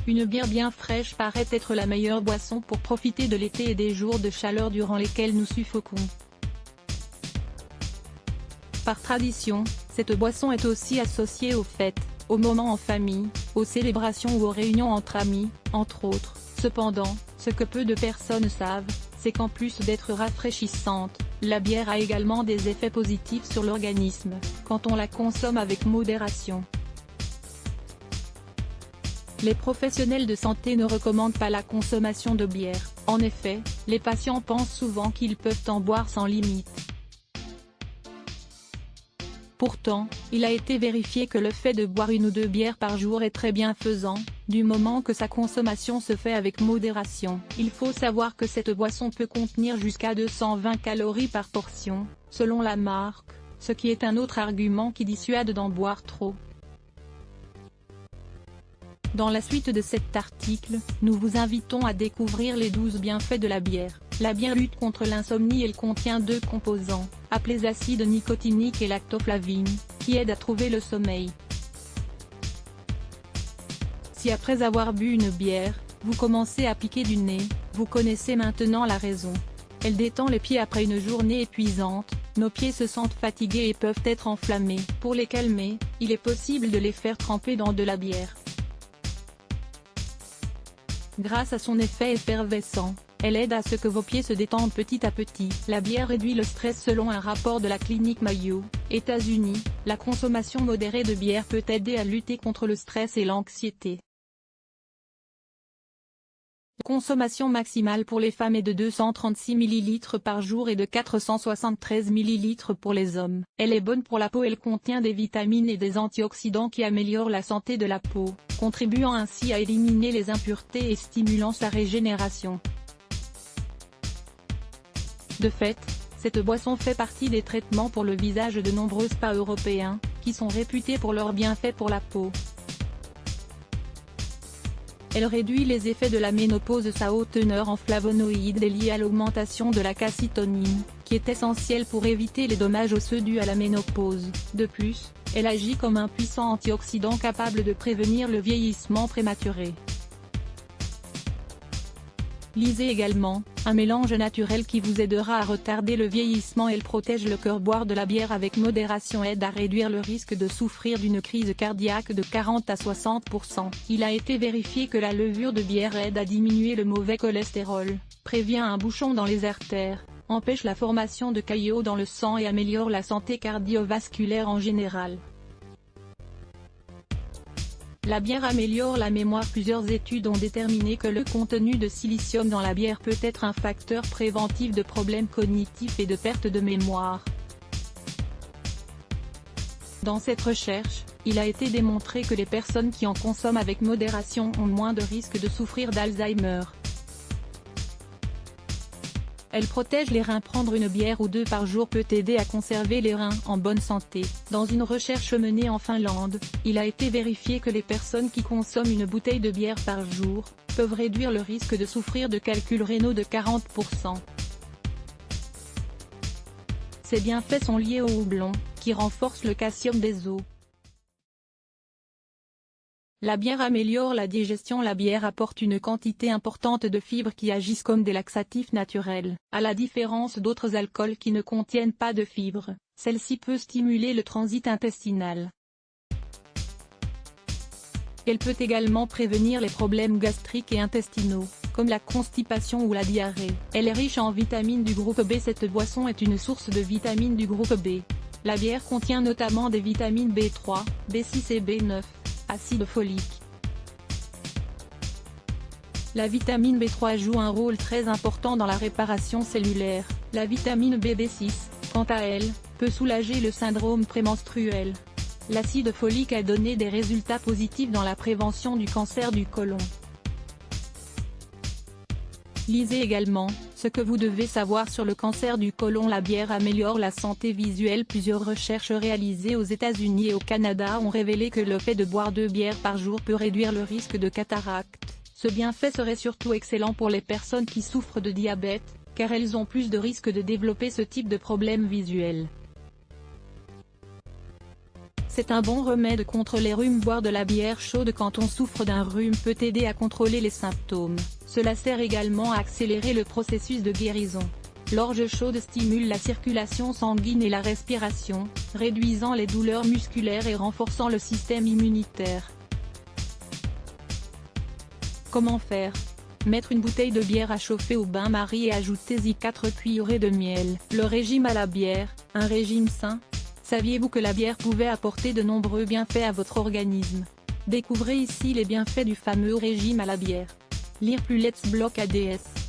Une bière bien fraîche paraît être la meilleure boisson pour profiter de l'été et des jours de chaleur durant lesquels nous suffoquons. Par tradition, cette boisson est aussi associée aux fêtes, aux moments en famille, aux célébrations ou aux réunions entre amis, entre autres. Cependant, ce que peu de personnes savent, c'est qu'en plus d'être rafraîchissante, la bière a également des effets positifs sur l'organisme, quand on la consomme avec modération. Les professionnels de santé ne recommandent pas la consommation de bière. En effet, les patients pensent souvent qu'ils peuvent en boire sans limite. Pourtant, il a été vérifié que le fait de boire 1 ou 2 bières par jour est très bienfaisant, du moment que sa consommation se fait avec modération. Il faut savoir que cette boisson peut contenir jusqu'à 220 calories par portion, selon la marque, ce qui est un autre argument qui dissuade d'en boire trop. Dans la suite de cet article, nous vous invitons à découvrir les 12 bienfaits de la bière. La bière lutte contre l'insomnie. Elle contient 2 composants, appelés acides nicotiniques et lactoflavine, qui aident à trouver le sommeil. Si après avoir bu une bière, vous commencez à piquer du nez, vous connaissez maintenant la raison. Elle détend les pieds après une journée épuisante. Nos pieds se sentent fatigués et peuvent être enflammés. Pour les calmer, il est possible de les faire tremper dans de la bière. Grâce à son effet effervescent, elle aide à ce que vos pieds se détendent petit à petit. La bière réduit le stress. Selon un rapport de la clinique Mayo, États-Unis, la consommation modérée de bière peut aider à lutter contre le stress et l'anxiété. La consommation maximale pour les femmes est de 236 ml par jour et de 473 ml pour les hommes. Elle est bonne pour la peau. Elle contient des vitamines et des antioxydants qui améliorent la santé de la peau, contribuant ainsi à éliminer les impuretés et stimulant sa régénération. De fait, cette boisson fait partie des traitements pour le visage de nombreux spas européens, qui sont réputés pour leurs bienfaits pour la peau. Elle réduit les effets de la ménopause. Sa haute teneur en flavonoïdes est liée à l'augmentation de la calcitonine, qui est essentielle pour éviter les dommages osseux dus à la ménopause. De plus, elle agit comme un puissant antioxydant capable de prévenir le vieillissement prématuré. Lisez également, un mélange naturel qui vous aidera à retarder le vieillissement. Elle protège le cœur. Boire de la bière avec modération aide à réduire le risque de souffrir d'une crise cardiaque de 40 à 60%. Il a été vérifié que la levure de bière aide à diminuer le mauvais cholestérol, prévient un bouchon dans les artères, empêche la formation de caillots dans le sang et améliore la santé cardiovasculaire en général. La bière améliore la mémoire. Plusieurs études ont déterminé que le contenu de silicium dans la bière peut être un facteur préventif de problèmes cognitifs et de perte de mémoire. Dans cette recherche, il a été démontré que les personnes qui en consomment avec modération ont moins de risques de souffrir d'Alzheimer. Elle protège les reins. Prendre 1 bière ou 2 par jour peut aider à conserver les reins en bonne santé. Dans une recherche menée en Finlande, il a été vérifié que les personnes qui consomment 1 bouteille de bière par jour, peuvent réduire le risque de souffrir de calculs rénaux de 40%. Ces bienfaits sont liés au houblon, qui renforce le calcium des os. La bière améliore la digestion. La bière apporte une quantité importante de fibres qui agissent comme des laxatifs naturels. À la différence d'autres alcools qui ne contiennent pas de fibres, celle-ci peut stimuler le transit intestinal. Elle peut également prévenir les problèmes gastriques et intestinaux, comme la constipation ou la diarrhée. Elle est riche en vitamines du groupe B. Cette boisson est une source de vitamines du groupe B. La bière contient notamment des vitamines B3, B6 et B9. Acide folique. La vitamine B3 joue un rôle très important dans la réparation cellulaire. La vitamine B6, quant à elle, peut soulager le syndrome prémenstruel. L'acide folique a donné des résultats positifs dans la prévention du cancer du côlon. Lisez également, ce que vous devez savoir sur le cancer du côlon. La bière améliore la santé visuelle. Plusieurs recherches réalisées aux États-Unis et au Canada ont révélé que le fait de boire 2 bières par jour peut réduire le risque de cataracte. Ce bienfait serait surtout excellent pour les personnes qui souffrent de diabète, car elles ont plus de risques de développer ce type de problème visuel. C'est un bon remède contre les rhumes. Boire de la bière chaude quand on souffre d'un rhume peut aider à contrôler les symptômes. Cela sert également à accélérer le processus de guérison. L'orge chaude stimule la circulation sanguine et la respiration, réduisant les douleurs musculaires et renforçant le système immunitaire. Comment faire? Mettre une bouteille de bière à chauffer au bain-marie et ajoutez-y 4 cuillerées de miel. Le régime à la bière, un régime sain? Saviez-vous que la bière pouvait apporter de nombreux bienfaits à votre organisme? Découvrez ici les bienfaits du fameux régime à la bière. Lire plus Let's Block ADS.